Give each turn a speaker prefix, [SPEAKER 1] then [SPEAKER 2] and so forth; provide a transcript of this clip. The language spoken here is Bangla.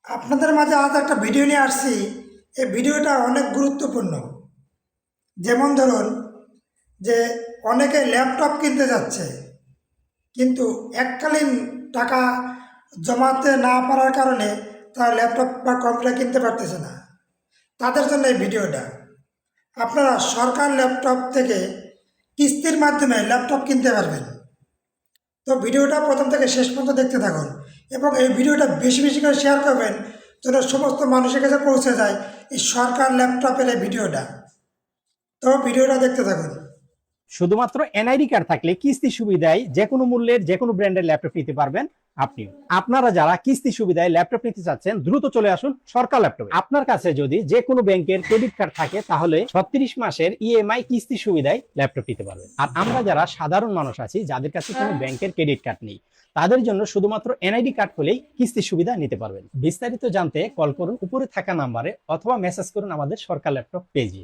[SPEAKER 1] আপনাদের মাঝে আজ একটা ভিডিও নিয়ে আসছি। এই ভিডিওটা অনেক গুরুত্বপূর্ণ। যেমন ধরুন যে অনেকে ল্যাপটপ কিনতে যাচ্ছে, কিন্তু এককালীন টাকা জমাতে না পারার কারণে তারা ল্যাপটপ বা কম্পিউটার কিনতে পারতেছে না। তাদের জন্য এই ভিডিওটা। আপনারা সরকার ল্যাপটপ থেকে কিস্তির মাধ্যমে ল্যাপটপ কিনতে পারবেন। তো ভিডিওটা প্রথম থেকে শেষ পর্যন্ত দেখতে থাকুন এবং এই ভিডিওটা বেশি বেশি করে শেয়ার করবেন, যেন সমস্ত মানুষের কাছে পৌঁছে যায় এই সরকার ল্যাপটপের এই ভিডিওটা। তো ভিডিওটা দেখতে থাকুন।
[SPEAKER 2] শুধুমাত্র এনআইডি কার্ড থাকলে কিস্তি সুবিধায় যে কোনো মূল্যের যে কোনো ব্র্যান্ডের ল্যাপটপ নিতে পারবেন আপনি। আপনারা যারা কিস্তি সুবিধায় ল্যাপটপ নিতে চাচ্ছেন দ্রুত চলে আসুন সরকার ল্যাপটপে। আপনার কাছে যদি যে কোনো ব্যাংকের ক্রেডিট কার্ড থাকে তাহলে 36 মাসের ইএমআই কিস্তি সুবিধায় ল্যাপটপ নিতে পারবেন। আর আমরা যারা সাধারণ মানুষ আছি, যাদের কাছে কোনো ব্যাংকের ক্রেডিট কার্ড নেই, তাদের জন্য শুধুমাত্র এনআইডি কার্ড হলেই কিস্তি সুবিধা নিতে পারবেন। বিস্তারিত জানতে কল করুন উপরে থাকা নাম্বারে অথবা মেসেজ করুন আমাদের সরকার ল্যাপটপ পেজে।